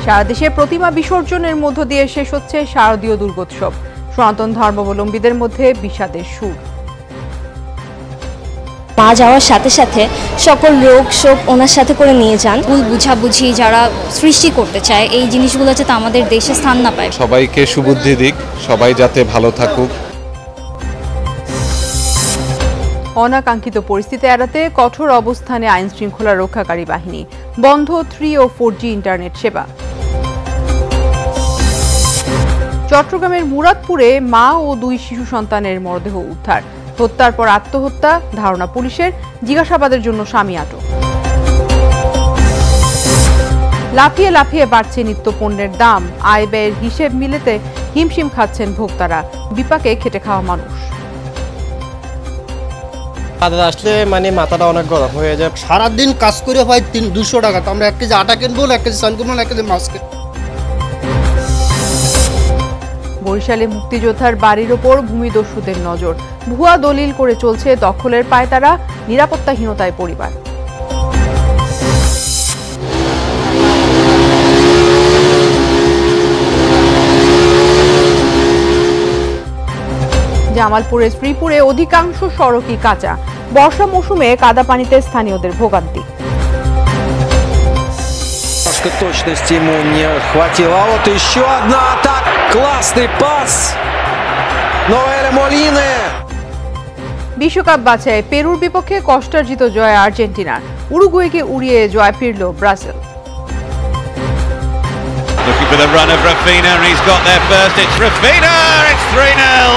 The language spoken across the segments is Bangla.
সারা দেশে প্রতিমা বিসর্জনের মধ্য দিয়ে শেষ হচ্ছে শারদীয় দুর্গোৎসব। সনাতন ধর্মাবলম্বীদের মধ্যে বিষাদের সুর। মা যাওয়ার সাথে সাথে সকল রোগ শোক ওনার সাথে করে নিয়ে যান। ভুল বুঝাবুঝি যারা সৃষ্টি করতে চায় এই জিনিসগুলো যাতে আমাদের দেশে স্থান না পায়। সবাইকে সুবুদ্ধি দিক, সবাই যাতে ভালো থাকুক। অনাকাঙ্ক্ষিত পরিস্থিতি এড়াতে কঠোর অবস্থানে আইন শৃঙ্খলা রক্ষাকারী বাহিনী। বন্ধ 3 ও 4G ইন্টারনেট সেবা। চট্টগ্রামের মুরাদপুরে মা ও 2 শিশু সন্তানের মরদেহ উদ্ধার। হত্যার পর আত্মহত্যা ধারণা পুলিশের, জিজ্ঞাসাবাদের জন্য স্বামী আটক। লাফিয়ে লাফিয়ে বাড়ছে নিত্য পণ্যের দাম, আয় ব্যয়ের হিসেব মিলাতে হিমশিম খাচ্ছেন ভোক্তারা। বিপাকে খেটে খাওয়া মানুষ। বাজারে আসলে মাথাটা অনেক গরম হয়ে যায়। সারাদিন কাজ করে পাই 200 টাকা, তো আমরা 1 কেজি আটা কিনবো, 1 কেজি চাল কিনবো, 1 কেজি মাছ কিনবো। বরিশালে মুক্তিযোদ্ধার বাড়ির ওপর ভূমিদস্যুদের নজর। ভুয়া দলিল করে চলছে দখলের পায়তারা, নিরাপত্তাহীনতায় পরিবার। জামালপুরের শ্রীপুরে অধিকাংশ সড়কই কাঁচা। বর্ষা মৌসুমে কাদা পানিতে স্থানীয়দের ভোগান্তি। Точности ему не хватило. А вот еще одна атака. Классный пас. Ноэля Молине. বিশ্বকাপ বাছাই পেরুর বিপক্ষে কষ্টার্জিত জয় আর্জেন্টিনার। উরুগুয়েকে উড়িয়ে জয় ফিরল Brazil. Looking for the run of Rafinha, and he's got there first. It's Rafinha. It's 3-0.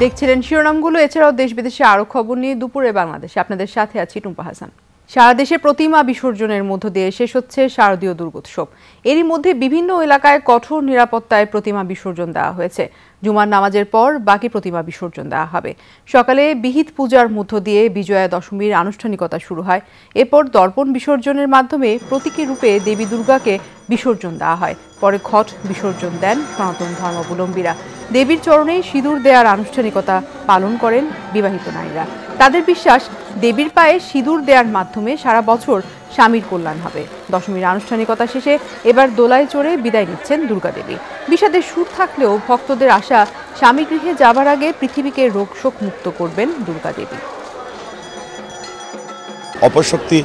দেখছিলেন শিরোনামগুলো। এছাড়াও দেশ বিদেশে আরো খবর নিয়ে দুপুরে বাংলাদেশে আপনাদের সাথে আছি টুম্পা হাসান। সারা দেশে প্রতিমা বিসর্জনের মধ্য দিয়ে শেষ হচ্ছে শারদীয় দুর্গোৎসব। এরই মধ্যে বিভিন্ন এলাকায় কঠোর নিরাপত্তায় প্রতিমা বিসর্জন দেওয়া হয়েছে। জুমার নামাজের পর বাকি প্রতিমা বিসর্জন দেওয়া হবে। সকালে বিহিত পূজার মধ্য দিয়ে বিজয়া দশমীর আনুষ্ঠানিকতা শুরু হয়। এরপর দর্পণ বিসর্জনের মাধ্যমে প্রতীকী রূপে দেবী দুর্গাকে বিসর্জন দেওয়া হয়। পরে ঘট বিসর্জন দেন সনাতন ধর্মাবলম্বীরা। দেবীর চরণে সিঁদুর দেওয়ার আনুষ্ঠানিকতা পালন করেন বিবাহিত নারীরা। তাদের বিশ্বাস, দেবীর পায়ে সিঁদুর দেওয়ার মাধ্যমে সারা বছর স্বামীর কল্যাণ হবে। দশমীর আনুষ্ঠানিকতা শেষে এবার দোলায় চড়ে বিদায় নিচ্ছেন দুর্গা দেবী। বিষাদের সুর থাকলেও ভক্তদের আশা, স্বামী গৃহে যাবার আগে পৃথিবীকে রোগ শোক মুক্ত করবেন দুর্গা দেবী। অপশক্তি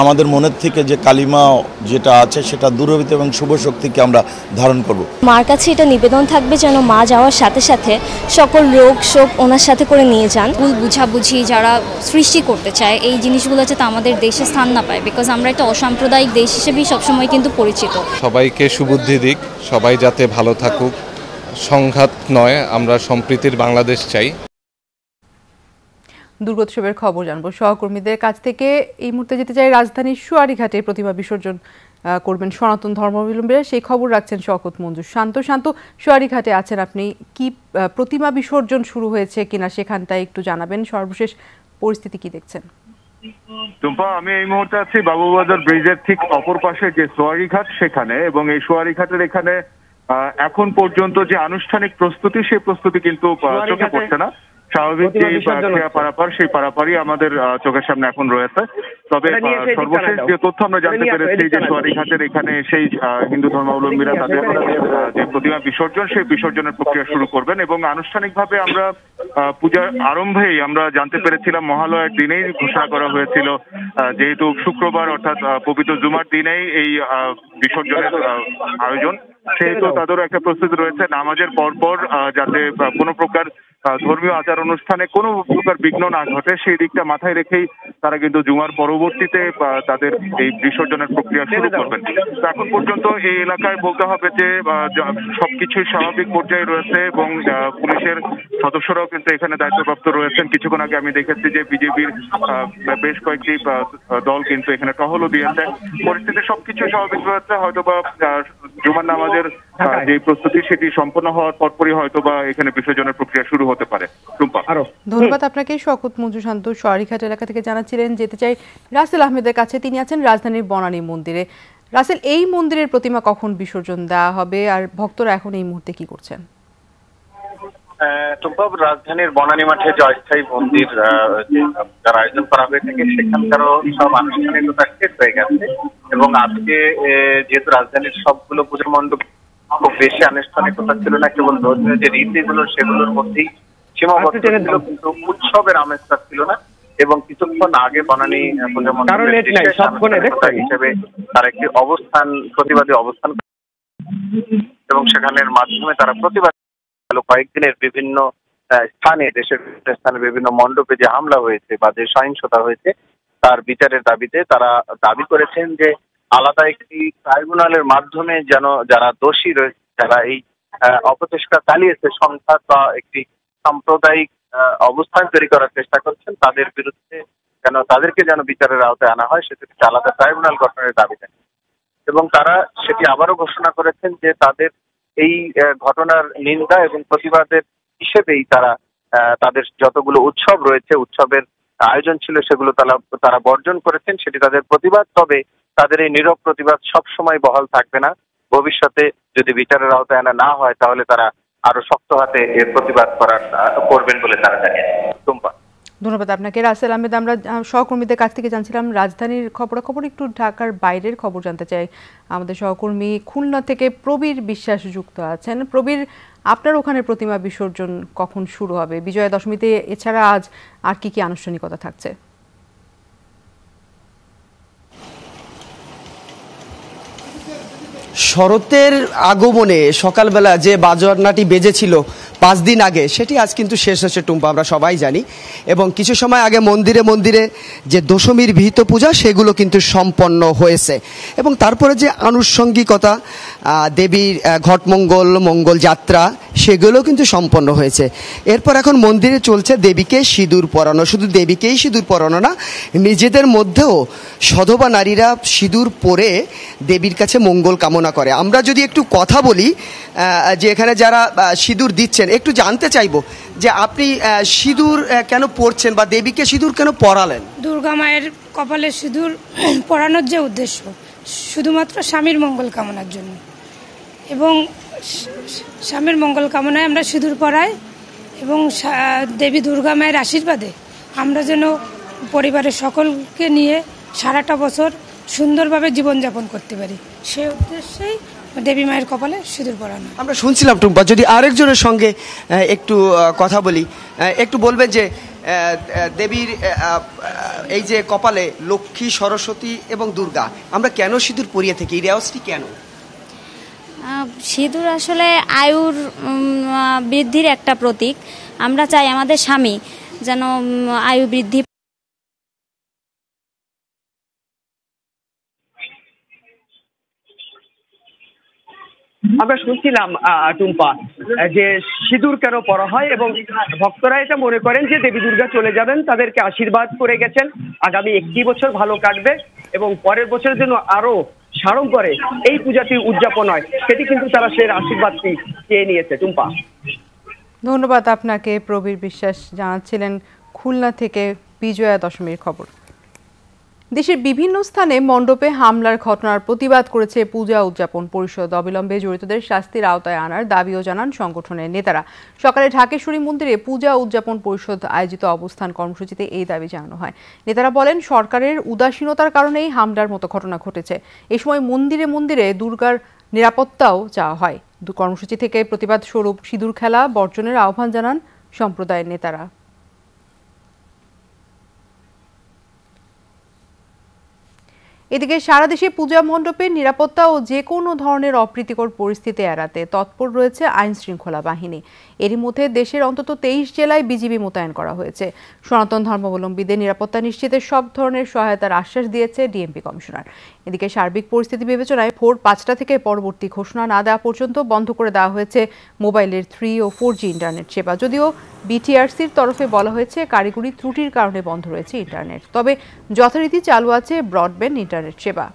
আমাদের মনের থেকে যে কালিমা যেটা আছে সেটা দূর হইতে এবং শুভ শক্তিকে আমরা ধারণ করব। মার কাছে এটা নিবেদন থাকবে যেন মা যাওয়ার সাথে সাথে সকল রোগ শোক ওনার সাথে করে নিয়ে যান। ভুল বুঝাবুঝি যারা সৃষ্টি করতে চায় এই জিনিসগুলো যাতে আমাদের দেশে স্থান না পায়, বিকজ আমরা একটা অসাম্প্রদায়িক দেশ হিসেবেই সবসময় কিন্তু পরিচিত। সবাইকে সুবুদ্ধি দিক, সবাই যাতে ভালো থাকুক। সংঘাত নয়, আমরা সম্প্রীতির বাংলাদেশ চাই। দুর্গোৎসবের খবর জানবো সহকর্মীদের কাছ থেকে। এই মুহূর্তে যেতে চাই রাজধানীর সুয়ারীঘাটে প্রতিমা বিসর্জন করবেন সনাতন ধর্মাবলম্বীরা। সেই খবর রাখছেন শওকত মঞ্জুর। শান্ত সুয়ারীঘাটে আছেন আপনি, কি প্রতিমা বিসর্জন শুরু হয়েছে কিনা সেখানটায় একটু জানাবেন। সর্বশেষ পরিস্থিতি কি দেখছেন? টুম্পা, আমি এই মুহূর্তে আছি বাবুবাজার ব্রিজের ঠিক অপর পাশে যে সুয়ারীঘাট সেখানে, এবং এই সুয়ারীঘাটের এখানে এখন পর্যন্ত যে আনুষ্ঠানিক প্রস্তুতি সেই প্রস্তুতি কিন্তু চোখে পড়ছে না। স্বাভাবিক যে পারাপার সেই পারাপারই আমাদের চোখের সামনে এখন রয়েছে। তবে সর্বশেষ যে তথ্য আমরা জানতে পেরেছি যে সুয়ারীঘাটের এখানে সেই হিন্দু ধর্মাবলম্বীরা তাদের যে প্রতিমা বিসর্জন সেই বিসর্জনের প্রক্রিয়া শুরু করবেন, এবং আনুষ্ঠানিকভাবে আমরা পূজার আরম্ভেই আমরা জানতে পেরেছিলাম মহালয়ার দিনেই ঘোষণা করা হয়েছিল, যেহেতু শুক্রবার অর্থাৎ পবিত্র জুমার দিনেই এই বিসর্জনের আয়োজন, সেহেতু তাদেরও একটা প্রস্তুতি রয়েছে নামাজের পরপর যাতে কোনো প্রকার ধর্মীয় আচার অনুষ্ঠানে কোনো প্রকার বিঘ্ন না ঘটে সেই দিকটা মাথায় রেখেই তারা কিন্তু জুমার পরবর্তীতে তাদের এই বিসর্জনের প্রক্রিয়া শুরু করবেন। এখন পর্যন্ত এই এলাকায় বলতে হবে যে সবকিছুই স্বাভাবিক পর্যায়ে রয়েছে, এবং পুলিশের সদস্যরাও কিন্তু এখানে দায়িত্বপ্রাপ্ত রয়েছেন। কিছুক্ষণ আগে আমি দেখেছি যে বিজেপির বেশ কয়েকটি দল কিন্তু এখানে টহলও দিয়েছে। পরিস্থিতি সবকিছু স্বাভাবিক রয়েছে। হয়তোবা জুমার নামাজ কাজের যে প্রস্তুতি সেটি সম্পন্ন হওয়ার পরপরই হয়তো বা এখানে বিসর্জনের প্রক্রিয়া শুরু হতে পারে। টুম্পা, ধন্যবাদ আপনাকে। শওকত মঞ্জু শান্ত সওয়ারিঘাট এলাকা থেকে জানাচ্ছিলেন। যেতে চাই রাসেল আহমেদের কাছে, তিনি আছেন রাজধানীর বনানী মন্দিরে। রাসেল, এই মন্দিরের প্রতিমা কখন বিসর্জন দেওয়া হবে আর ভক্তরা এখন এই মুহূর্তে কি করছেন? টুম্পা, রাজধানীর বনানী মাঠে যে অস্থায়ী মন্দির যার আয়োজন করা হয়ে থাকে সেখানকারও সব আনুষ্ঠানিকতা শেষ হয়ে গেছে এবং আজকে যেহেতু রাজধানীর সবগুলো পুজো মণ্ডপ খুব বেশি আনুষ্ঠানিকতা ছিল না, কেবল ধর্মীয় যে রীতিগুলো সেগুলোর মধ্যেই সীমাবদ্ধ ছিল, কিন্তু উৎসবের আমেজটা ছিল না। এবং কিছুক্ষণ আগে বনানী পুজো মণ্ডপের হিসেবে তার একটি প্রতিবাদী অবস্থান এবং সেখানের মাধ্যমে তারা প্রতিবাদ কয়েকদিনের বিভিন্ন স্থানে, দেশের স্থানে বিভিন্ন মণ্ডপে যে হামলা হয়েছে বা যে সহিংসতা হয়েছে তার বিচারের দাবিতে তারা দাবি করেছেন যে আলাদা একটি ট্রাইব্যুনালের মাধ্যমে যেন যারা দোষী রয়েছে, যারা এই অপচেষ্টা চালিয়েছে, সংঘাত বা একটি সাম্প্রদায়িক অবস্থান তৈরি করার চেষ্টা করছেন, তাদের বিরুদ্ধে তাদেরকে যেন বিচারের আওতায় আনা হয়, সেটি আলাদা ট্রাইব্যুনাল গঠনের দাবি জানান। এবং তারা সেটি আবারও ঘোষণা করেছেন যে তাদের এই ঘটনার নিন্দা এবং প্রতিবাদের হিসেবেই তাদের যতগুলো উৎসব রয়েছে, উৎসবের আয়োজন ছিল সেগুলো তারা বর্জন করেছেন, সেটি তাদের প্রতিবাদ। তবে তাদের এই নীরব প্রতিবাদ সবসময় বহাল থাকবে না। ভবিষ্যতে যদি বিচারের আওতায় আনা না হয় তাহলে তারা আরো শক্ত হাতে এর প্রতিবাদ করবেন বলে তারা জানিয়েছেন। টুম্পা, ধন্যবাদ আপনাকে। রাসেল আহমেদ, আমরা সহকর্মীদের কাছ থেকে জানছিলাম রাজধানীর খবরাখবর, একটু ঢাকার বাইরের খবর জানতে চাই। আমাদের সহকর্মী খুলনা থেকে প্রবীর বিশ্বাস যুক্ত আছেন। প্রবীর, আপনার ওখানে প্রতিমা বিসর্জন কখন শুরু হবে? বিজয়া দশমীতে এছাড়া আজ আর কি কি আনুষ্ঠানিকতা থাকছে? শরতের আগমনে সকালবেলা যে বাজনাটি বেজেছিল 5 দিন আগে, সেটি আজ কিন্তু শেষ হচ্ছে টুম্পা, আমরা সবাই জানি। এবং কিছু সময় আগে মন্দিরে মন্দিরে যে দশমীর বিহিত পূজা সেগুলো কিন্তু সম্পন্ন হয়েছে এবং তারপরে যে আনুষঙ্গিকতা, দেবীর ঘটমঙ্গল, মঙ্গল যাত্রা, সেগুলো কিন্তু সম্পন্ন হয়েছে। এরপর এখন মন্দিরে চলছে দেবীকে সিঁদুর পরানো। শুধু দেবীকেই সিঁদুর পরানো না, নিজেদের মধ্যেও সধবা নারীরা সিঁদুর পরে দেবীর কাছে মঙ্গল কামনা করে। আমরা যদি একটু কথা বলি যে এখানে যারা সিঁদুর দিচ্ছেন, একটু জানতে চাইবো যে আপনি সিঁদুর কেন পরছেন বা দেবীকে সিঁদুর কেন পরালেন? দুর্গা মায়ের কপালে সিঁদুর পরানোর যে উদ্দেশ্য, শুধুমাত্র স্বামীর মঙ্গল কামনার জন্য, এবং স্বামীর মঙ্গল কামনায় আমরা সিঁদুর পরাই এবং দেবী দুর্গা মায়ের আশীর্বাদে আমরা যেন পরিবারের সকলকে নিয়ে সারাটা বছর সুন্দরভাবে জীবনযাপন করতে পারি, সেই উদ্দেশ্যেই দেবী মায়ের কপালে সিঁদুর পরানো। আমরা শুনছিলাম টুম্পা, যদি আরেকজনের সঙ্গে একটু কথা বলি, একটু বলবেন যে দেবীর এই যে কপালে লক্ষ্মী, সরস্বতী এবং দুর্গা, আমরা কেন সিঁদুর পরিয়ে থাকি? এই রেওয়াজটি কেন? সিঁদুর আসলে আয়ুর বৃদ্ধির একটা প্রতীক। আমরা চাই আমাদের স্বামী যেন আয়ু বৃদ্ধি। আমরা শুনছিলাম টুম্পা যে সিঁদুর কেন পরা হয় এবং ভক্তরা এটা মনে করেন যে দেবী দুর্গা চলে যাবেন, তাদেরকে আশীর্বাদ করে গেছেন, আগামী 1 বছর ভালো কাটবে এবং পরের বছরের জন্য আরো সাড়ম্বরে এই পূজাটি উদযাপন হয়, সেটি কিন্তু তারা সেই আশীর্বাদটি চেয়ে নিয়েছে। টুম্পা, ধন্যবাদ আপনাকে। প্রবীর বিশ্বাস জানাচ্ছিলেন খুলনা থেকে বিজয়া দশমীর খবর। দেশের বিভিন্ন স্থানে মণ্ডপে হামলার ঘটনার প্রতিবাদ করেছে পূজা উদযাপন পরিষদ। অবিলম্বে জড়িতদের শাস্তির আওতায় আনার দাবিও জানান সংগঠনের নেতারা। সকালে ঢাকেশ্বরী মন্দিরে পূজা উদযাপন পরিষদ আয়োজিত অবস্থান কর্মসূচিতে এই দাবি জানানো হয়। নেতারা বলেন, সরকারের উদাসীনতার কারণেই হামলার মতো ঘটনা ঘটেছে। এ সময় মন্দিরে মন্দিরে দুর্গার নিরাপত্তাও চাওয়া হয়। কর্মসূচি থেকে প্রতিবাদ স্বরূপ সিঁদুর খেলা বর্জনের আহ্বান জানান সম্প্রদায়ের নেতারা। এদিকে সারা দেশে পূজা মণ্ডপের নিরাপত্তা ও যে কোনো ধরনের অপ্রীতিকর পরিস্থিতি এড়াতে তৎপর রয়েছে আইন শৃঙ্খলা বাহিনী। এরই মধ্যে দেশের অন্তত 23 জেলায় বিজিবি মোতায়েন করা হয়েছে। সনাতন ধর্মাবলম্বীদের নিরাপত্তা নিশ্চিতে সব ধরনের সহায়তার আশ্বাস দিয়েছে ডিএমপি কমিশনার। এদিকে সার্বিক পরিস্থিতি বিবেচনায় ভোর 5টা থেকে পরবর্তী ঘোষণা না দেওয়া পর্যন্ত বন্ধ করে দেওয়া হয়েছে মোবাইলের 3 ও 4G ইন্টারনেট সেবা। যদিও বিটিআরসির তরফে বলা হয়েছে কারিগরি ত্রুটির কারণে বন্ধ রয়েছে ইন্টারনেট, তবে যথারীতি চালু আছে ব্রডব্যান্ড ইন্টারনেট সেবা।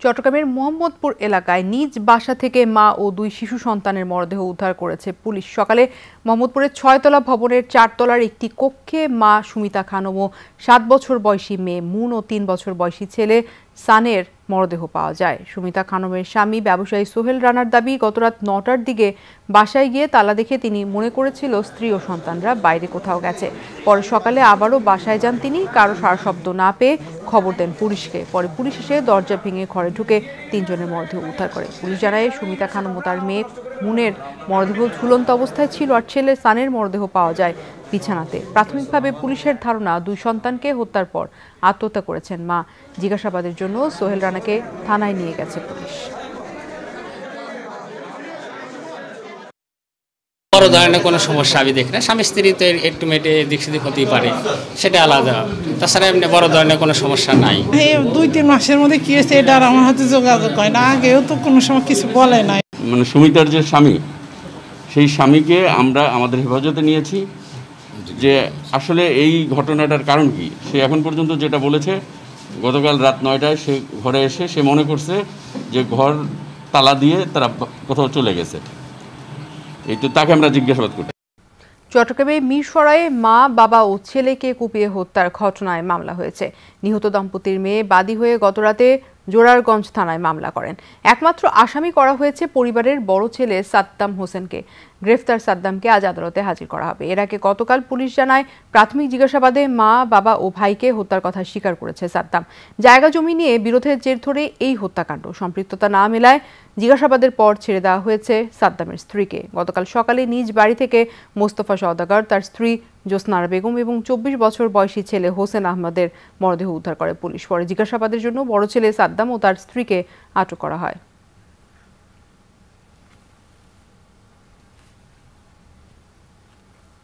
চট্টগ্রামের মোহাম্মদপুর এলাকায় নিজ বাসা থেকে মা ও 2 শিশু সন্তানের মরদেহ উদ্ধার করেছে পুলিশ। সকালে মোহাম্মদপুরের 6তলা ভবনের 4তলার একটি কক্ষে মা সুমিতা খানম ও 7 বছর বয়সী মেয়ে মুন ও 3 বছর বয়সী ছেলে সানের মরদেহ পাওয়া যায়। সুমিতা খানমের স্বামী ব্যবসায়ী সোহেল রানার দাবি, গতরাত 9টার দিকে বাসায় গিয়ে তালা দেখে তিনি মনে করেছিল স্ত্রী ও সন্তানরা বাইরে কোথাও গেছে। পরে সকালে আবারও বাসায় যান তিনি। কারো সাড়া শব্দ না পেয়ে খবর দেন পুলিশকে। পরে পুলিশ এসে দরজা ভেঙে ঘরে ঢুকে 3 জনের মরদেহ উদ্ধার করে। পুলিশ জানায় সুমিতা খানম ও তার মেয়ে মুনের মরদেহ ঝুলন্ত অবস্থায় ছিল আর ছেলে সানের মরদেহ পাওয়া যায় বিছানাতে। প্রাথমিকভাবে পুলিশের ধারণা 2 সন্তানকে হত্যার পর আত্মহত্যা করেছেন মা। জিজ্ঞাসাবাদের জন্য সোহেল রানাকে থানায় নিয়ে গেছে পুলিশ। বড় ধরনের কোনো সমস্যা আমি দেখি না। স্বামী স্ত্রী তো একটু মেটে দিক সেদিক হতেই পারে, সেটা আলাদা। তাছাড়া এমনি বড় ধরনের কোনো সমস্যা নাই। 2-3 মাসের মধ্যে কি হয়েছে এটা আমার হাতে যোগাযোগ হয় না, আগেও তো কোনো সময় কিছু বলে নাই। মানে সুমিতার যে স্বামী, সেই স্বামীকে আমরা আমাদের হেফাজতে নিয়েছি যে আসলে এই ঘটনাটার কারণ কি। সে এখন পর্যন্ত যেটা বলেছে, গতকাল রাত 9টায় সে ঘরে এসে সে মনে করছে যে ঘর তালা দিয়ে তারা কোথাও চলে গেছে। এই তো তাকে আমরা জিজ্ঞাসাবাদ করি। চট্টগ্রামে মিরসরাইয়ে মা, বাবা ও ছেলেকে কুপিয়ে হত্যার ঘটনায় মামলা হয়েছে। নিহত দম্পতির মেয়ে বাদী হয়ে গতরাতে জোরারগঞ্জ থানায় মামলা করেন। একমাত্র আসামি করা হয়েছে পরিবারের বড় ছেলে সাদ্দাম হোসেনকে। গ্রেফতার সাদ্দামকে আজ আদালতে হাজির করা হবে। এর আগে গতকাল পুলিশ জানায়, প্রাথমিক জিজ্ঞাসাবাদে মা, বাবা ও ভাইকে হত্যার কথা স্বীকার করেছে সাদ্দাম। জায়গা জমি নিয়ে বিরোধের জের ধরে এই হত্যাকাণ্ড। সম্পৃক্ততা না মেলায় জিজ্ঞাসাবাদের পর ছেড়ে দেওয়া হয়েছে সাদ্দামের স্ত্রীকে। গতকাল সকালে নিজ বাড়ি থেকে মোস্তফা সওদাগর, তার স্ত্রী জোসনারা বেগম এবং 24 বছর বয়সী ছেলে হোসেন আহমদের মরদেহ উদ্ধার করে পুলিশ। পরে জিজ্ঞাসাবাদের জন্য বড় ছেলে সাদ্দাম ও তার স্ত্রীকে আটক করা হয়।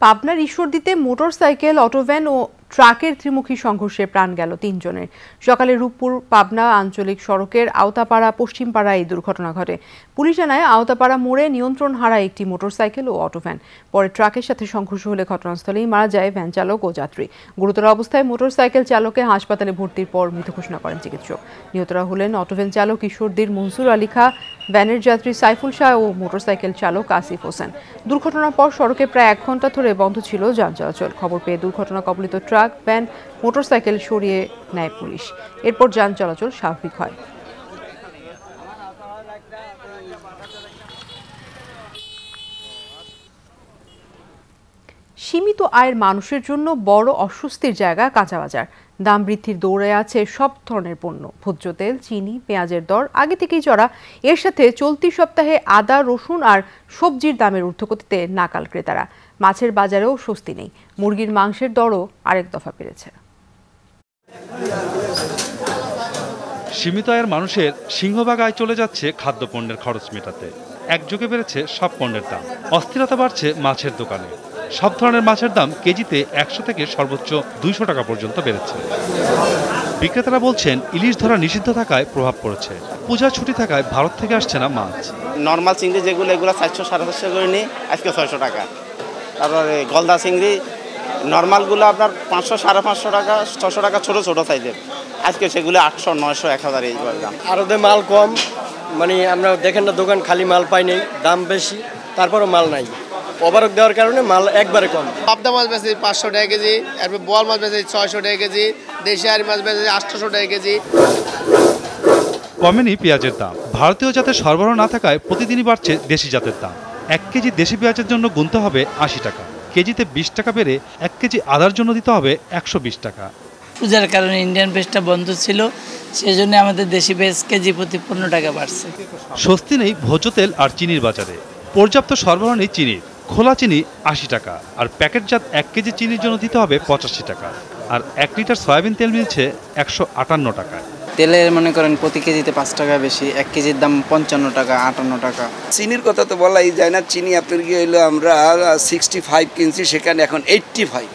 পাবনার ঈশ্বরদীতে মোটরসাইকেল, অটোভ্যান ও ট্রাকের ত্রিমুখী সংঘর্ষে প্রাণ গেল 3 জনের। সকালে রূপপুর পাবনা আঞ্চলিক সড়কের আওতাপাড়া পশ্চিমপাড়ায় এই দুর্ঘটনা ঘটে। পুলিশ জানায়, আওতাপাড়া মোড়ে নিয়ন্ত্রণ হারায় একটি মোটরসাইকেল ও অটোভ্যান। পরে ট্রাকের সাথে সংঘর্ষ হলে ঘটনাস্থলেই মারা যায় ভ্যান চালক ও যাত্রী। গুরুতর অবস্থায় মোটরসাইকেল চালককে হাসপাতালে ভর্তির পর মৃত ঘোষণা করেন চিকিৎসক। নিহতরা হলেন অটোভ্যান চালক ঈশ্বরদীর মনসুর আলী খা, ভ্যানের যাত্রী সাইফুল শাহ ও মোটরসাইকেল চালক আসিফ হোসেন। দুর্ঘটনার পর সড়কে প্রায় 1 ঘন্টা ধরে বন্ধ ছিল যান চলাচল। খবর পেয়ে দুর্ঘটনা কবলিত ট্রাক, ভ্যান, মোটরসাইকেল সরিয়ে নেয় পুলিশ। এরপর যান চলাচল স্বাভাবিক হয়। সীমিত আয়ের মানুষের জন্য বড় অস্বস্তির জায়গা কাঁচা বাজার। দাম বৃদ্ধির দৌড়ে আছে সব ধরনের পণ্য। ভোজ্য তেল, চিনি, পেঁয়াজের দর আগে থেকেই চড়া। এর সাথে চলতি সপ্তাহে আদা, রসুন আর সবজির দামের ঊর্ধ্বগতিতে নাকাল ক্রেতারা। মাছের বাজারেও স্বস্তি নেই। মুরগির মাংসের দরও আরেক দফা বেড়েছে। সীমিত আয়ের মানুষের সিংহভাগ আয় চলে যাচ্ছে খাদ্যপণ্যের খরচ মেটাতে। একযোগে বেড়েছে সব পণ্যের দাম। অস্থিরতা বাড়ছে মাছের দোকানে। সব ধরনের মাছের দাম কেজিতে 100 থেকে সর্বোচ্চ 200 টাকা পর্যন্ত বেড়েছে। বিক্রেতারা বলছেন, ইলিশ ধরা নিষিদ্ধ থাকায় প্রভাব পড়েছে। পূজার ছুটি থাকায় ভারত থেকে আসছে না মাছ। নর্মাল চিংড়ি যেগুলো, এগুলো 400-450 করে নিই, আজকে 600 টাকা। তারপরে গলদা চিংড়ি নর্মালগুলো আপনার 500-550 টাকা, 600 টাকা ছোটো ছোটো সাইজের। আজকে সেগুলো 800-900, 1000 এই দাম। আরতে মাল কম, মানে আমরা দেখেন না দোকান খালি মাল পাই নেই, দাম বেশি, তারপরও মাল নাই। ওভারক দেওয়ার কারণে মাল একবারে কম। পাবদা মাছ বেশি 500 টাকা কেজি, এরপর বোয়াল মাছ বেশি 600 টাকা কেজি, দেশি আর মাছ বেশি 800 টাকা কেজি। কমেনি পেঁয়াজের দাম। ভারতীয় জাতের সরবরাহ না থাকায় প্রতিদিনই বাড়ছে দেশি জাতের দাম। 1 কেজি দেশি পেঁয়াজের জন্য গুনতে হবে 80 টাকা। কেজিতে 20 টাকা বেড়ে 1 কেজি আদার জন্য দিতে হবে 120 টাকা। পূজার কারণে ইন্ডিয়ান পেঁয়াজটা বন্ধ ছিল, সেজন্য আমাদের দেশি পেঁয়াজ কেজি প্রতি 15 টাকা বাড়ছে। স্বস্তি নেই ভোজ্য তেল আর চিনির বাজারে। পর্যাপ্ত সরবরাহ নেই চিনির। খোলা চিনি 80 টাকা, আর প্যাকেটজাত 1 কেজি চিনির জন্য দিতে হবে 85 টাকা। আর 1 লিটার সয়াবিন তেল মিলছে 158 টাকায়। তেলের মনে করেন প্রতি কেজিতে 5 টাকা বেশি, 1 কেজির দাম 55 টাকা, 58 টাকা। চিনির কথা তো বলাই যায় না। চিনি আপনার গিয়ে হইলো আমরা 65 কিনছি, সেখানে এখন 85।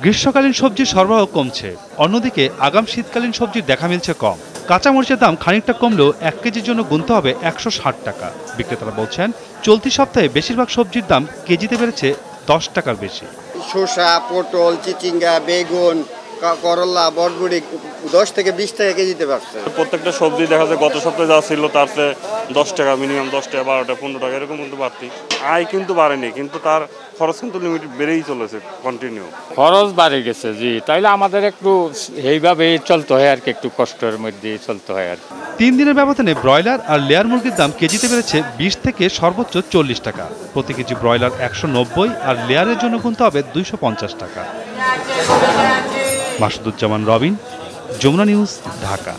গ্রীষ্মকালীন সবজির সরবরাহ কমছে। অন্যদিকে আগাম শীতকালীন সবজির দেখা মিলছে কম। কাঁচামরিচের দাম খানিকটা কমলেও 1 কেজির জন্য গুনতে হবে 160 টাকা। বিক্রেতারা বলছেন, চলতি সপ্তাহে বেশিরভাগ সবজির দাম কেজিতে বেড়েছে 10 টাকার বেশি। শসা, পটল, চিচিঙ্গা, বেগুন, করলা বটবুড়ি 10 থেকে 20 টাকা কেজিতে পারছে। প্রত্যেকটা সবজি দেখা যায় গত সপ্তাহে যা ছিল তার চেয়ে 10 টাকা মিনিমাম 10 টাকা 12 টাকা 15 টাকা এরকম কিন্তু বাড়তি। আয় কিন্তু বাড়েনি, কিন্তু তার খরচ কিন্তু লিমিট বেড়েই চলেছে কন্টিনিউ। খরচ বাড়ে গেছে জি, তাইলে আমাদের একটু এইভাবে চলতে হয় আর কি, একটু কষ্টের মধ্যে চলতে হয় আর কি। 3 দিনের ব্যবধানে ব্রয়লার আর লেয়ার মুরগির দাম কেজিতে বেড়েছে 20 থেকে সর্বোচ্চ 40 টাকা। প্রতি কেজি ব্রয়লার 190 আর লেয়ারের জন্য গুনতে হবে 250 টাকা। মাসুদুজ্জামান রবিন, যমুনা নিউজ, ঢাকা।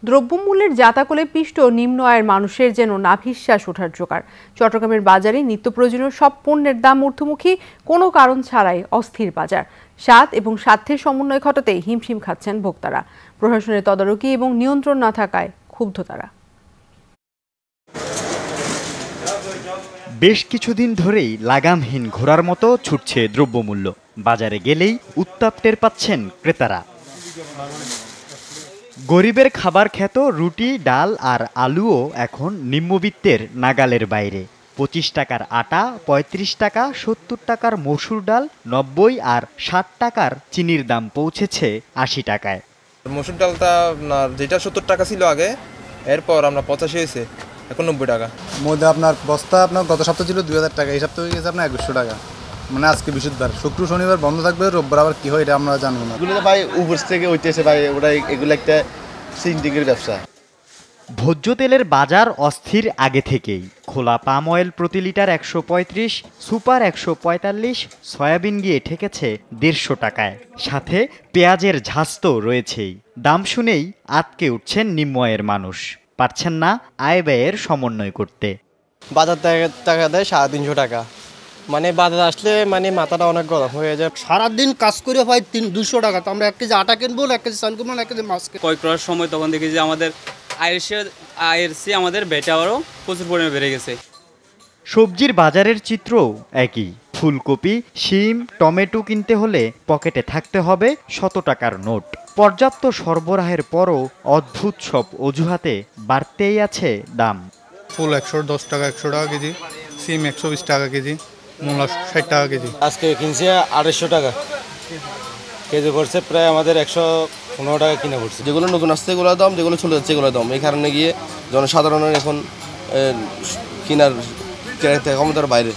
দ্রব্যমূল্যের জাতাকলে পিষ্ট নিম্ন আয়ের মানুষের যেন নাভিশ্বাস ওঠার জোগাড়। চট্টগ্রামের বাজারে নিত্য প্রয়োজনীয় সব পণ্যের দাম ঊর্ধ্বমুখী, কোনো কারণ ছাড়াই অস্থির বাজার। স্বাদ এবং স্বার্থের সমন্বয় ঘটাতে হিমশিম খাচ্ছেন ভোক্তারা। প্রশাসনের তদারকি এবং নিয়ন্ত্রণ না থাকায় ক্ষুব্ধ তারা। বেশ কিছুদিন ধরেই লাগামহীন ঘোড়ার মতো ছুটছে দ্রব্যমূল্য। বাজারে গেলেই উত্তাপ টের পাচ্ছেন ক্রেতারা। গরিবের খাবার খ্যাত রুটি, ডাল আর আলুও এখন নিম্নবিত্তের নাগালের বাইরে। 25 টাকার আটা, 35 টাকা, 70 টাকার মসুর ডাল, 90 আর 60 টাকার চিনির দাম পৌঁছেছে 80 টাকায়। মসুর ডালটা যেটা 70 টাকা ছিল আগে, এরপর আমরা 85 হয়েছে, এখন 90 টাকা। মধ্যে আপনার বস্তা আপনার গত সপ্তাহে ছিল 2000 টাকা, এই সপ্তাহে হয়ে গেছে আপনার 2100 টাকা। মানে আজকে বৃহস্পতিবার, শুক্র শনিবার বন্ধ থাকবে, রোববার আবার কি হয় এটা আমরা জানবো না। এগুলো ভাই উপর থেকে উঠতেছে ভাই, ওটা এগুলো একটা সিন্ডিকেটের ব্যবসা। ভোজ্য তেলের বাজার অস্থির আগে থেকেই। খোলা পাম অয়েল প্রতি লিটার 135, সুপার 145, সয়াবিন গিয়ে ঠেকেছে 150 টাকায়। সাথে পেঁয়াজের ঝাঁজ তো রয়েছেই। দাম শুনেই আটকে উঠছেন নিম্ন আয়ের মানুষ, পারছেন না আয় ব্যয়ের সমন্বয় করতে। বাজার টাকা দেয় 350 টাকা, মানে বাজার আসলে মানে মাথাটা অনেক গরম হয়ে যায়। সারাদিন কাজ করে হয় 200 টাকা, তো আমরা 1 কেজি আটা কিনবো, 1 কেজি চাল কিনবো, 1 কেজি মাছ কিনবো। ক্রয় করার সময় তখন দেখি যে আমাদের আয়ের চেয়ে আমাদের ব্যয়টা আরও প্রচুর পরিমাণে বেড়ে গেছে। সবজির বাজারের চিত্রও একই। ফুলকপি, শিম, টমেটো কিনতে হলে পকেটে থাকতে হবে 100 টাকার নোট। পর্যাপ্ত সরবরাহের পরও অদ্ভুত সব অজুহাতে বাড়তেই আছে দাম। ফুল 110 টাকা, 100 টাকা কেজি, সিম 120 টাকা কেজি, মূলা 60 টাকা কেজি। আজকে কিনছে 250 টাকা কেজি পড়ছে, প্রায় আমাদের 115 টাকা কিনে পড়ছে। যেগুলো নতুন আসছে এগুলোর দাম, যেগুলো চলে যাচ্ছে এগুলোর দাম। এই কারণে গিয়ে জনসাধারণের এখন কেনার ক্ষমতার বাইরে।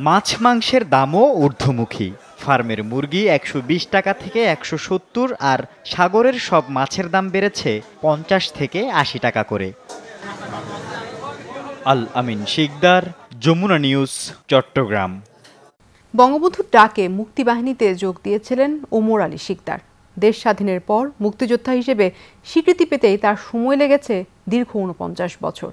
মাছ মাংসের দামও ঊর্ধ্বমুখী। ফার্মের মুরগি 120 টাকা থেকে 170, আর সাগরের সব মাছের দাম বেড়েছে 50 থেকে 80 টাকা করে। আল আমিন শিকদার, যমুনা নিউজ, চট্টগ্রাম। বঙ্গবন্ধুর ডাকে মুক্তিবাহিনীতে যোগ দিয়েছিলেন ওমর আলী শিকদার। দেশ স্বাধীনের পর মুক্তিযোদ্ধা হিসেবে স্বীকৃতি পেতেই তার সময় লেগেছে দীর্ঘ 49 বছর।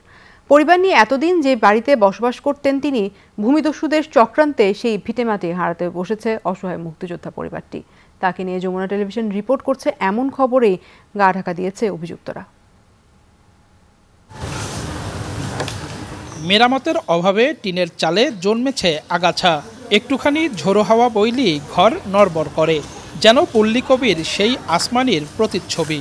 পরিবার নিয়ে এতদিন যে বাড়িতে বসবাস করতেন তিনি, ভূমিদস্যুদের চক্রান্তে সেই ভিটেমাটি হারাতে বসেছে অসহায় মুক্তিযোদ্ধা পরিবারটি। তাকে নিয়ে যমুনা টেলিভিশন রিপোর্ট করছে, এমন খবরেই গা ঢাকা দিয়েছে অভিযুক্তরা। মেরামতের অভাবে টিনের চালে জন্মেছে আগাছা। একটুখানি ঝোড়ো হাওয়া বইলি ঘর নড়বড় করে, যেন পল্লী কবির সেই আসমানির প্রতিচ্ছবি।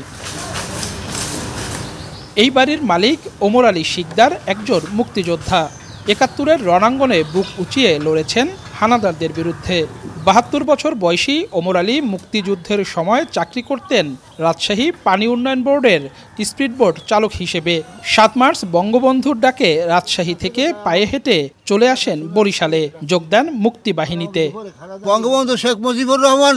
এই বাড়ির মালিক ওমর আলী শিকদার একজন মুক্তিযোদ্ধা। ৭১-এর রণাঙ্গনে বুক উঁচিয়ে লড়েছেন হানাদারদের বিরুদ্ধে। ৭২ বছর বয়সী ওমর আলী মুক্তিযুদ্ধের সময় চাকরি করতেন রাজশাহী পানি উন্নয়ন বোর্ডের স্পিডবোট চালক হিসেবে। ৭ মার্চ বঙ্গবন্ধুর ডাকে রাজশাহী থেকে পায়ে হেঁটে চলে আসেন বরিশালে, যোগ দেন মুক্তিবাহিনীতে। বঙ্গবন্ধু শেখ মুজিবুর রহমান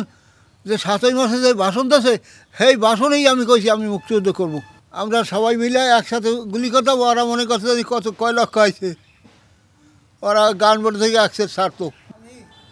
যে ৭ই মাসে যে ভাষণ দিয়েছে, সেই ভাষণেই আমি কইছি আমি মুক্তিযুদ্ধ করবো। আমরা সবাই মিলে একসাথে গুলি করতাম, ওরা মনে করছে কয় লক্ষ আছে, ওরা গান বোর্ড থেকে অ্যাক্সেস ছাড়ত।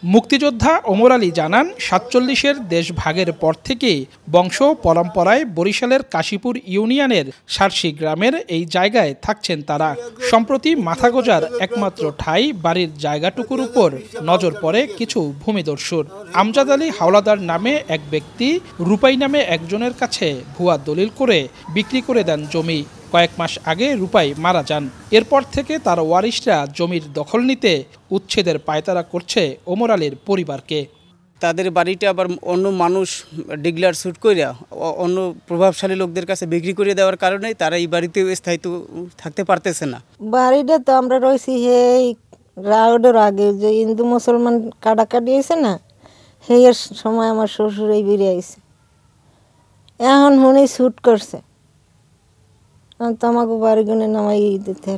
মুক্তিযোদ্ধা ওমর আলী জানান, ৪৭-এর দেশভাগের পর থেকেই বংশ পরম্পরায় বরিশালের কাশীপুর ইউনিয়নের সারসি গ্রামের এই জায়গায় থাকছেন তারা। সম্প্রতি মাথা গোজার একমাত্র ঠাঁই বাড়ির জায়গাটুকুর উপর নজর পড়ে কিছু ভূমিদস্যুর। আমজাদ আলী হাওলাদার নামে এক ব্যক্তি রূপাই নামে একজনের কাছে ভুয়া দলিল করে বিক্রি করে দেন জমি। কয়েক মাস আগে রূপাই মারা যান। এরপর থেকে তার ওয়ারিশরা জমির দখল নিতে উচ্ছেদের পায়তারা করছে ওমর আলীর পরিবারকে। তাদের বাড়িটা আবার অন্য মানুষ ডিক্লেয়ার শুট করিয়া অন্য প্রভাবশালী লোকদের কাছে বিক্রি করে দেওয়ার কারণে তারা এই বাড়িতে স্থায়িত্ব থাকতে পারতেছে না। বাড়িটা তো আমরা রয়েছি এই রাউডের আগে যে হিন্দু মুসলমান কাটাকাটি হয়েছে না, সেই সময় আমার শ্বশুর এই বেরিয়ে আইছে, এখন শুনি শ্যুট করছে, আমাকে বাড়ি গুনে নামাই দিতে।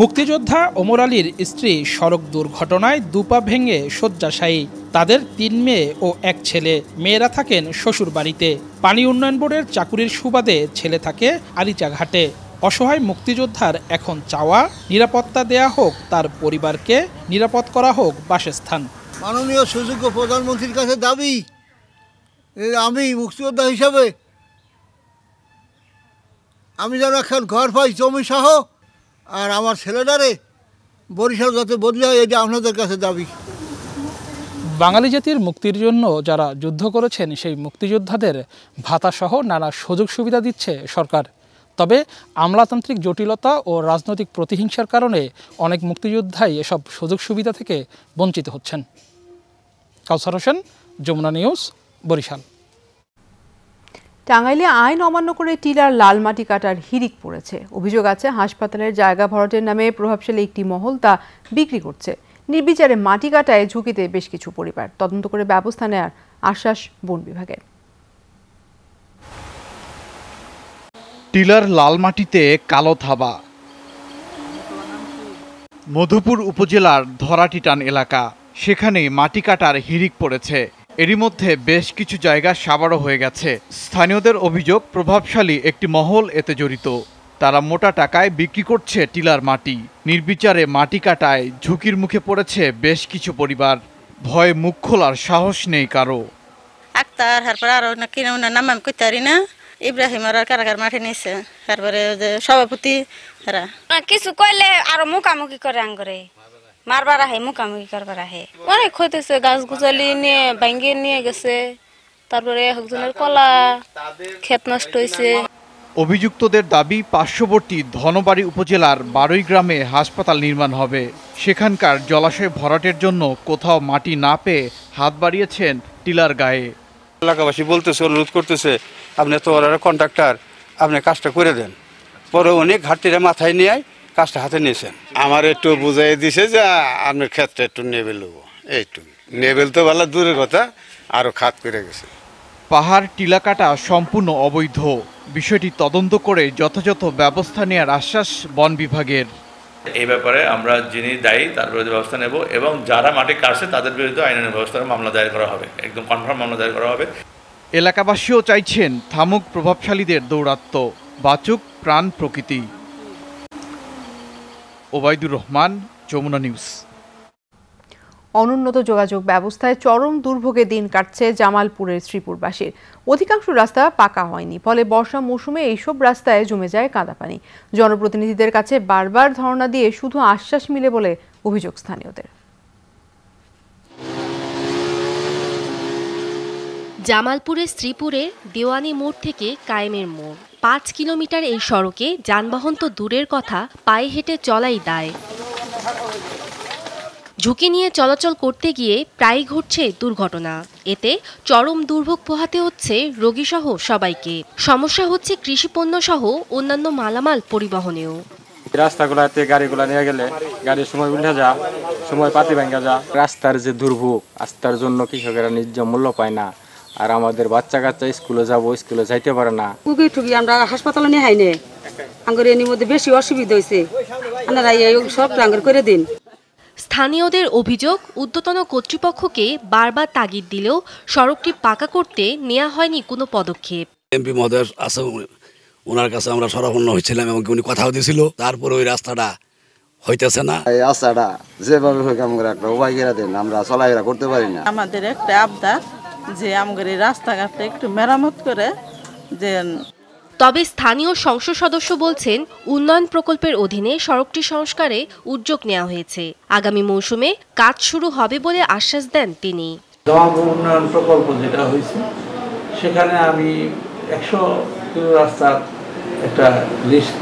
মুক্তিযোদ্ধা ওমর আলীর স্ত্রী সড়ক দুর্ঘটনায় দুপা ভেঙে শয্যাশায়ী। তাদের 3 মেয়ে ও 1 ছেলে। মেয়েরা থাকেন শ্বশুর বাড়িতে। পানি উন্নয়ন বোর্ডের চাকুরির সুবাদে ছেলে থাকে আরিচাঘাটে। অসহায় মুক্তিযোদ্ধার এখন চাওয়া, নিরাপত্তা দেয়া হোক তার পরিবারকে, নিরাপদ করা হোক বাসস্থান। মাননীয় সুযোগ্য প্রধানমন্ত্রীর কাছে দাবি, আমি মুক্তিযোদ্ধা হিসাবে আমি যেন এখন ঘর পাই, জমি সহ, আর আমার ছেলেটারে বরিশাল যাতে বদলে হয়, এটা আপনাদের কাছে দাবি। বাঙালি জাতির মুক্তির জন্য যারা যুদ্ধ করেছেন সেই মুক্তিযোদ্ধাদের ভাতাসহ নানা সুযোগ সুবিধা দিচ্ছে সরকার। তবে আমলাতান্ত্রিক জটিলতা ও রাজনৈতিক প্রতিহিংসার কারণে অনেক মুক্তিযোদ্ধাই এসব সুযোগ সুবিধা থেকে বঞ্চিত হচ্ছেন। কাউসার হোসেন, যমুনা নিউজ, বরিশাল। টাঙ্গাইলে আইন অমান্য করে টিলার লাল মাটি কাটার হিড়িক পড়েছে। অভিযোগ আছে হাসপাতালের জায়গা ভরাটের নামে প্রভাবশালী একটি মহল তা বিক্রি করছে। নির্বিচারে মাটি কাটায় ঝুঁকিতে বেশ কিছু পরিবার। তদন্ত করে ব্যবস্থা নেওয়ার আশ্বাস বন বিভাগের। টিলার লাল মাটিতে কালো থাবা। মধুপুর উপজেলার ধরাটিটান এলাকা, সেখানে মাটি কাটার হিড়িক পড়েছে। এরই মধ্যে বেশ কিছু জায়গা সাবারও হয়ে গেছে। স্থানীয়দের অভিযোগ প্রভাবশালী একটি মহল এতে জড়িত। তারা মোটা টাকায় বিক্রি করছে টিলার মাটি। নির্বিচারে মাটি কাটায় ঝুঁকির মুখে পড়েছে বেশ কিছু পরিবার। ভয়ে মুখ খোলার সাহস নেই কারো। আক্তার হারপর আরো নাম আমি কইতে পারি না, ইব্রাহিম আর কারাগার মাঠে নিয়েছে, তারপরে সভাপতি কিছু কইলে আরো মুখামুখি করে আঙ্গরে মারবার আহে, মুখামুখি করবার আহে। অনেক হইতেছে, গাছ গুজালি নিয়ে ভাঙ্গিয়ে নিয়ে গেছে, তারপরে একজনের কলা ক্ষেত নষ্ট হয়েছে। অভিযুক্তদের দাবি পার্শ্ববর্তী ধনবাড়ী উপজেলার 12 গ্রামে হাসপাতাল নির্মাণ হবে। সেখানকার জলাশয় ভরাটের জন্য কোথাও মাটি না পেয়ে হাত বাড়িয়েছেন টিলার গায়ে। এলাকাবাসী বলতেছে, অনুরোধ করতেছে, আপনি তো ওরা কন্ট্রাক্টর, আপনি কাজটা করে দেন। পরে অনেক ঘাটতিরা মাথায় নিয়ে কাজটা হাতে নিয়েছেন। আমার একটু বুঝাই দিছে যে আপনার ক্ষেতটা একটু নেবেল দেবো, এইটু নেবেল তো ভালো দূরের কথা, আরো খাত করে গেছে। পাহাড় টিলা কাটা সম্পূর্ণ অবৈধ। বিষয়টি তদন্ত করে যথাযথ ব্যবস্থা নেওয়ার আশ্বাস বন বিভাগের। এই ব্যাপারে আমরা যিনি দায়ী তার বিরুদ্ধে ব্যবস্থা নেব এবং যারা মাটি কাটছে তাদের বিরুদ্ধে আইনানুগ ব্যবস্থার মামলা দায়ের করা হবে, একদম কনফার্ম মামলা দায়ের করা হবে। এলাকাবাসীও চাইছেন থামুক প্রভাবশালীদের দৌরাত্ম্য, বাঁচুক প্রাণ প্রকৃতি। ওবায়দুর রহমান, যমুনা নিউজ। অনুন্নত যোগাযোগ ব্যবস্থায় চরম দুর্ভোগে দিন কাটছে জামালপুরের শ্রীপুরবাসীর। অধিকাংশ রাস্তা পাকা হয়নি, ফলে বর্ষা মৌসুমে এইসব রাস্তায় জমে যায় কাদা পানি। জনপ্রতিনিধিদের কাছে বারবার ধর্ণা দিয়ে শুধু আশ্বাস মিলে বলে অভিযোগ স্থানীয়দের। জামালপুরের শ্রীপুরের দেওয়ানি মোড় থেকে কায়েমের মোড় 5 কিলোমিটার এই সড়কে যানবাহন তো দূরের কথা, পায়ে হেঁটে চলাই দায়। ঝুঁকি নিয়ে চলাচল করতে গিয়ে প্রায়ই ঘটছে দুর্ঘটনা। এতে চরম দুর্ভোগ পোহাতে হচ্ছে রোগীসহ সবাইকে। সমস্যা হচ্ছে কৃষিপণ্য সহ অন্যান্য মালামাল পরিবহনেও। রাস্তাগুলোতে গাড়িগুলো নিয়ে গেলে গাড়ির সময় উল্টে যা, সময় পাতি ভাঙ্গা যা। রাস্তার যে দুর্ভোগ, রাস্তার জন্য কৃষকেরা ন্যায্য মূল্য পায় না, আর আমাদের বাচ্চা কাচ্চা স্কুলে যাবো, স্কুলে যাইতে পারে না। টুকি টুকি আমরা হাসপাতালে নিয়ে হাই নে, আঙ্গুর এর মধ্যে বেশি অসুবিধা হয়েছে, আপনারা এই সব আঙ্গুর করে দিন। স্থানীয়দের অভিযোগ, ঊর্ধ্বতন কর্তৃপক্ষকে বারবার তাগিদ দিলেও সড়কটি পাকা করতে নেওয়া হয়নি কোনো পদক্ষেপ। এমপি মহোদয় আছে, ওনার কাছে আমরা শরণাপন্ন হয়েছিলাম এবং উনি কথাও দিয়েছিল, তারপরে ওই রাস্তাটা হইতেছে না। এই রাস্তাটা যেভাবে হোক আমরা একটা উপায় করে দেন, আমরা চলাফেরা করতে পারি না। আমাদের একটা আবদার যে আমাদের এই রাস্তাঘাটটা একটু মেরামত করে দেন। তবে স্থানীয় সংসদ সদস্য বলছেন, উন্নয়ন প্রকল্পের অধীনে সড়কটি সংস্কারে উদ্যোগ নেওয়া হয়েছে। আগামী মৌসুমে কাজ শুরু হবে বলে আশ্বাস দেন তিনি। উন্নয়ন প্রকল্প যেটা হয়েছে সেখানে আমি 100 কিলো রাস্তার একটা লিস্ট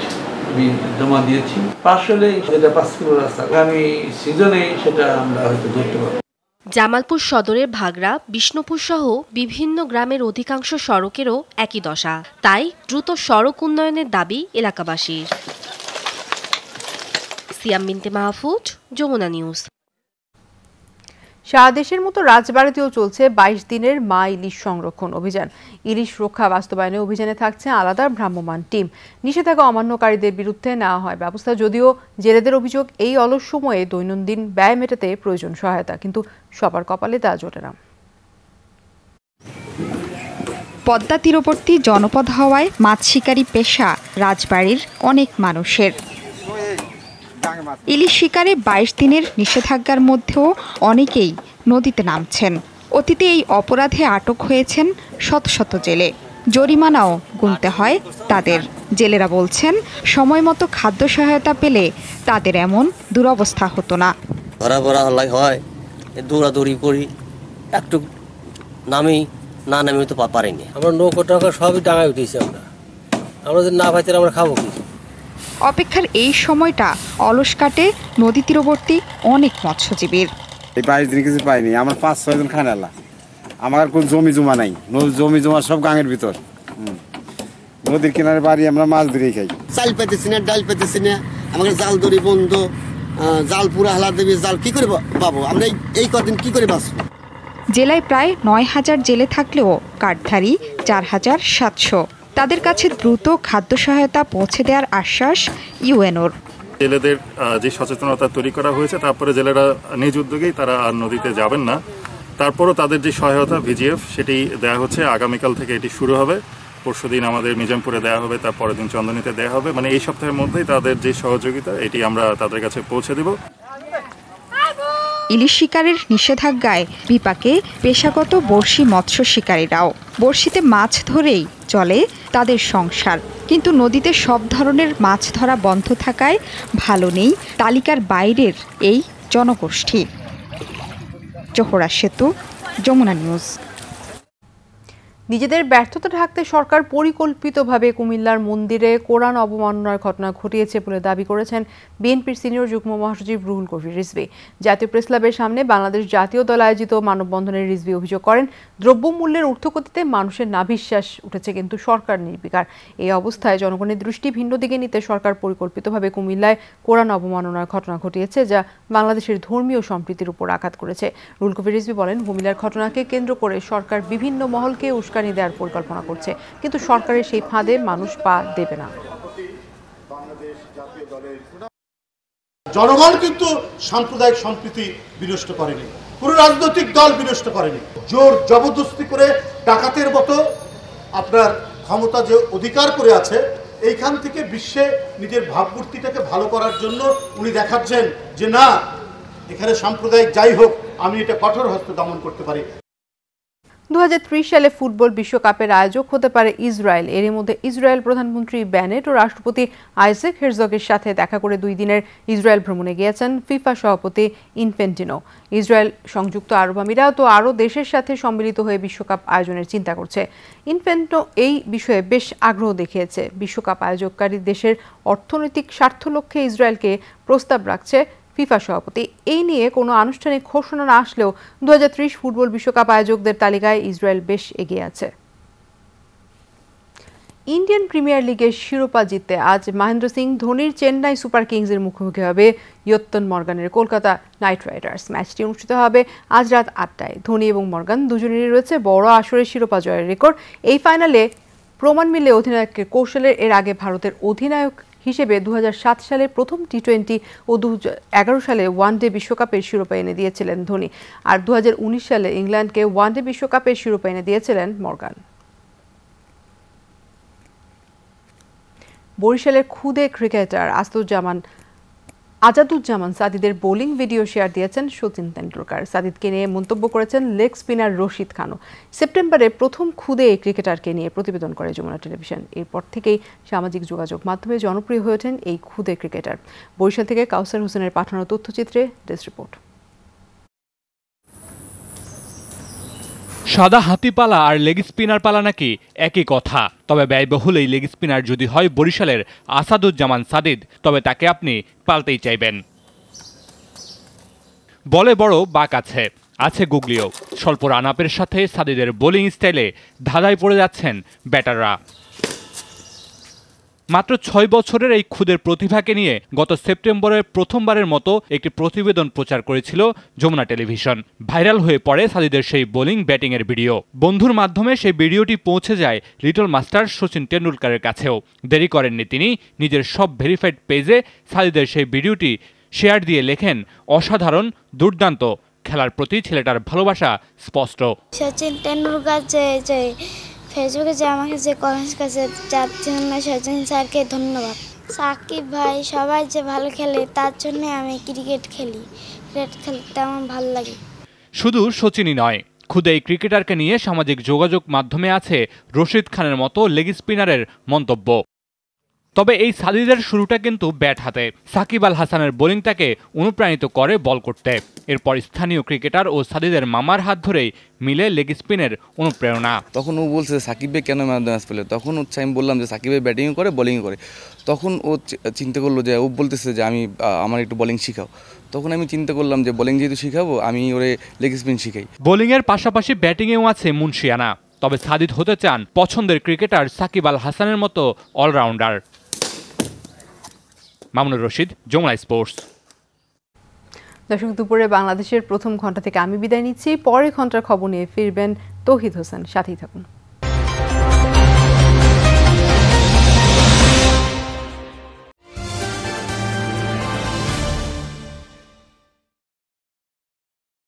জমা দিয়েছি। আসলে সেটা 5 কিলো রাস্তা আগামী সিজনে সেটা আমরা হয়তো ধরতে পারবো। জামালপুর সদরের ভাগড়া, বিষ্ণুপুর সহ বিভিন্ন গ্রামের অধিকাংশ সড়কেরও একই দশা। তাই দ্রুত সড়ক উন্নয়নের দাবি এলাকাবাসীর। সিয়াম বিনতে মাহফুজ, যমুনা নিউজ। সারা দেশের মতো রাজবাড়ীতেও চলছে 22 দিনের মা ইলিশ সংরক্ষণ অভিযান। ইলিশ রক্ষা বাস্তবায়নে অভিযানে থাকছে আলাদা ভ্রাম্যমাণ টিম। নিষেধাজ্ঞা অমান্যকারীদের বিরুদ্ধে নেওয়া হয় ব্যবস্থা। যদিও জেলেদের অভিযোগ, এই অলস সময়ে দৈনন্দিন ব্যয় মেটাতে প্রয়োজন সহায়তা, কিন্তু সবার কপালে তা জোটে না। পদ্মা তীরবর্তী জনপদ হওয়ায় মাছ শিকারী পেশা রাজবাড়ীর অনেক মানুষের। ইলিশ শিকারে 22 দিনের নিষেধাজ্ঞার মধ্যেও অনেকেই নদীতে নামছেন। অতীতে এই অপরাধে আটক হয়েছেন শত শত জেলে। জরিমানাও গুনতে হয় তাদের। জেলেরা বলছেন সময় মতো খাদ্য সহায়তা পেলে তাদের এমন দুরবস্থা হতো না। ধরা পড়া হয়, দৌড়াদৌড়ি করি, একটু নামি না নামি তো পারিনি। আমরা নৌকো টাকা সবই ডাঙায় উঠেছি। আমরা যদি না পাইতে আমরা খাবো কি? অপেক্ষার এই সময়টা অলস কাটে নদী তীরবর্তী অনেক মৎস্যজীবীর। এই 22 দিন কিছু পাইনি। আমার 5-6 জন খানালা। আমার কোন জমি জমা নাই, জমি জমা সব গাঙের ভিতর। নদীর কিনারে বাড়ি, আমরা মাছ ধরেই খাই। চাল পেতেছি না, ডাল পেতেছি না, আমাকে জাল দড়ি বন্ধ, জাল পুরা হালা দেবে, জাল কি করে পাবো আমরা? এই কদিন কি করে বাঁচবো? জেলায় প্রায় 9000 জেলে থাকলেও কার্ডধারী 4700। তাদের কাছে দ্রুত খাদ্য সহায়তা পৌঁছে দেওয়ার আশ্বাস ইউএনওর। জেলেদের যে সচেতনতা তৈরি করা হয়েছে, তারপরে জেলেরা নিজ উদ্যোগেই তারা আর নদীতে যাবেন না। তারপরও তাদের যে সহায়তা ভিজিএফ সেটি দেওয়া হচ্ছে। আগামীকাল থেকে এটি শুরু হবে। পরশুদিন আমাদের মিজামপুরে দেওয়া হবে, তার পরের দিন চন্দনীতে দেওয়া হবে। মানে এই সপ্তাহের মধ্যেই তাদের যে সহযোগিতা এটি আমরা তাদের কাছে পৌঁছে দেব। ইলিশ শিকারের নিষেধাজ্ঞায় বিপাকে পেশাগত বড়শি মৎস্য শিকারীরাও। বড়শিতে মাছ ধরেই চলে তাদের সংসার, কিন্তু নদীতে সব ধরনের মাছ ধরা বন্ধ থাকায় ভালো নেই তালিকার বাইরের এই জনগোষ্ঠী। জোহরা সেতু, যমুনা নিউজ। নিজেদের ব্যর্থতা ঢাকতে সরকার পরিকল্পিতভাবে কুমিল্লার মন্দিরে কোরআন অবমাননার ঘটনা ঘটিয়েছে বলে দাবি করেছেন বিএনপির সিনিয়র যুগ্ম মহাসচিব রুহুল কবির রিজভী। জাতীয় প্রেসক্লাবের সামনে বাংলাদেশ জাতীয় দল আয়োজিত মানববন্ধনে রিজভী অভিযোগ করেন, দ্রব্যমূল্যের ঊর্ধ্বগতিতে মানুষের নাভিশ্বাস উঠেছে, কিন্তু সরকার নির্বিকার। এই অবস্থায় জনগণের দৃষ্টি ভিন্ন দিকে নিতে সরকার পরিকল্পিতভাবে কুমিল্লায় কোরআন অবমাননার ঘটনা ঘটিয়েছে, যা বাংলাদেশের ধর্মীয় সম্প্রীতির উপর আঘাত করেছে। রুহুল কবির রিজভী বলেন, কুমিল্লার ঘটনাকে কেন্দ্র করে সরকার বিভিন্ন মহলকে উস্কানি দেওয়ার পরিকল্পনা করছে, কিন্তু সরকারের সেই ফাঁদে মানুষ পা দেবে না। জনগণ কিন্তু সাম্প্রদায়িক সম্প্রীতি বিনষ্ট করেনি, কোন রাজনৈতিক দল বিনষ্ট করেনি। জোর জবরদস্তি করে ডাকাতের মতো আপনার ক্ষমতা যে অধিকার করে আছে, এইখান থেকে বিশ্বে নিজের ভাবমূর্তিটাকে ভালো করার জন্য উনি দেখাচ্ছেন যে না, এখানে সাম্প্রদায়িক যাই হোক, আমি এটা কঠোর হস্তে দমন করতে পারি। 2030 সালে ফুটবল বিশ্বকাপের আয়োজক হতে পারে ইসরায়েল। এরই মধ্যে ইসরায়েল প্রধানমন্ত্রী বেনেট ও রাষ্ট্রপতি আইজাক হেরজগের সাথে দেখা করে 2 দিনের ইসরায়েল ভ্রমণে গিয়েছেন ফিফা সভাপতি ইনফ্যান্টিনো। ইসরায়েল, সংযুক্ত আরব আমিরাত ও আরও দেশের সাথে সম্মিলিত হয়ে বিশ্বকাপ আয়োজনের চিন্তা করছে। ইনফ্যান্টিনো এই বিষয়ে বেশ আগ্রহ দেখিয়েছে। বিশ্বকাপ আয়োজককারী দেশের অর্থনৈতিক স্বার্থ লক্ষ্যে ইসরায়েলকে প্রস্তাব রাখছে ফিফা সভাপতি। এই নিয়ে কোনো আনুষ্ঠানিক ঘোষণা না আসলেও 2030 ফুটবল বিশ্বকাপ আয়োজকদের তালিকায় ইসরায়েল বেশ এগিয়ে আছে। ইন্ডিয়ান প্রিমিয়ার লিগের শিরোপা জিততে আজ মহেন্দ্র সিং ধোনির চেন্নাই সুপার কিংসের মুখোমুখি হবে ইয়ত্তন মর্গানের কলকাতা নাইট রাইডার্স। ম্যাচটি অনুষ্ঠিত হবে আজ রাত 8টায়। ধোনি এবং মর্গান দুজনেরই রয়েছে বড় আসরের শিরোপা জয়ের রেকর্ড। এই ফাইনালে প্রমাণ মিলে অধিনায়কের কৌশলের। এর আগে ভারতের অধিনায়ক হিসেবে 2007 সালে প্রথম টি20 ও 2011 সালে ওয়ানডে বিশ্বকাপের শিরোপা এনে দিয়েছিলেন ধোনি, আর 2019 সালে ইংল্যান্ডকে ওয়ানডে বিশ্বকাপের শিরোপা এনে দিয়েছিলেন মর্গান। বরিশালের খুদে ক্রিকেটার আজাদুজ্জামান সাদিদের বোলিং ভিডিও শেয়ার দিয়েছেন শচীন তেন্ডুলকার। সাদিদকে নিয়ে মন্তব্য করেছেন লেগ স্পিনার রশিদ খানও। সেপ্টেম্বরে প্রথম খুদে এই ক্রিকেটারকে নিয়ে প্রতিবেদন করে যমুনা টেলিভিশন। এরপর থেকেই সামাজিক যোগাযোগ মাধ্যমে জনপ্রিয় হয়ে ওঠেন এই খুদে ক্রিকেটার। বরিশাল থেকে কাউসার হোসেনের পাঠানো তথ্যচিত্রে ডেস্ক রিপোর্ট। সাদা হাতিপালা আর লেগ স্পিনার পালা নাকি একই কথা, তবে ব্যয়বহুল এই লেগ স্পিনার যদি হয় বরিশালের আসাদুজ্জামান সাদিদ, তবে তাকে আপনি পালতেই চাইবেন। বলে বড় বাক আছে গুগলিও। স্বল্প রান আপের সাথে সাদিদের বোলিং স্টাইলে ধাঁধায় পড়ে যাচ্ছেন ব্যাটাররা। মাত্র 6 বছরের এই খুদের প্রতিভাকে নিয়ে গত সেপ্টেম্বরে প্রথমবারের মতো একটি প্রতিবেদন প্রচার করেছিল যমুনা টেলিভিশন। ভাইরাল হয়ে পড়ে সাদিদের সেই বোলিং ব্যাটিংয়ের ভিডিও। বন্ধুর মাধ্যমে সেই ভিডিওটি পৌঁছে যায় লিটল মাস্টার সচিন টেন্ডুলকারের কাছেও। দেরি করেননি তিনি, নিজের সব ভেরিফাইড পেজে সাদিদের সেই ভিডিওটি শেয়ার দিয়ে লেখেন, অসাধারণ, দুর্দান্ত, খেলার প্রতি ছেলেটার ভালোবাসা স্পষ্ট। সচিন টেন্ডুলকার যে ফেসবুকে যে আমাকে যে কমেন্টস করেছে যার জন্য সচিন স্যারকে ধন্যবাদ। সাকিব ভাই সবাই যে ভালো খেলে তার জন্য আমি ক্রিকেট খেলি, ক্রিকেট খেলতে আমার ভালো লাগে। শুধু সচিনই নয়, খুদে এই ক্রিকেটারকে নিয়ে সামাজিক যোগাযোগ মাধ্যমে আছে রশিদ খানের মতো লেগ স্পিনারের মন্তব্য। তবে এই সাদিদের শুরুটা কিন্তু ব্যাট হাতে। সাকিব আল হাসানের বোলিং তাকে অনুপ্রাণিত করে বল করতে। এরপর স্থানীয় ক্রিকেটার ও সাদিদের মামার হাত ধরেই মিলে লেগ স্পিনের অনুপ্রেরণা। তখন ও বলছে সাকিব ভাই কেন ম্যান অফ দ্য ম্যাচ পেলে, তখন হচ্ছে আমি বললাম যে সাকিব ভাই ব্যাটিং করে বোলিং করে। তখন ও চিন্তা করলো যে ও বলতেছে যে আমার একটু বোলিং শিখাও। তখন আমি চিন্তা করলাম যে বোলিং যেহেতু শিখাবো আমি ওরে লেগ স্পিন শিখাই। বোলিংয়ের পাশাপাশি ব্যাটিংয়েও আছে মুন্সিয়ানা। তবে সাদিদ হতে চান পছন্দের ক্রিকেটার সাকিব আল হাসানের মতো অলরাউন্ডার। মামুনুর রশিদ, যমুনা স্পোর্টস। দর্শক, দুপুরে বাংলাদেশের প্রথম ঘন্টা থেকে আমি বিদায় নিচ্ছি। পরের ঘন্টার খবর নিয়ে ফিরবেন তৌহিদ হোসেন। সাথেই থাকুন।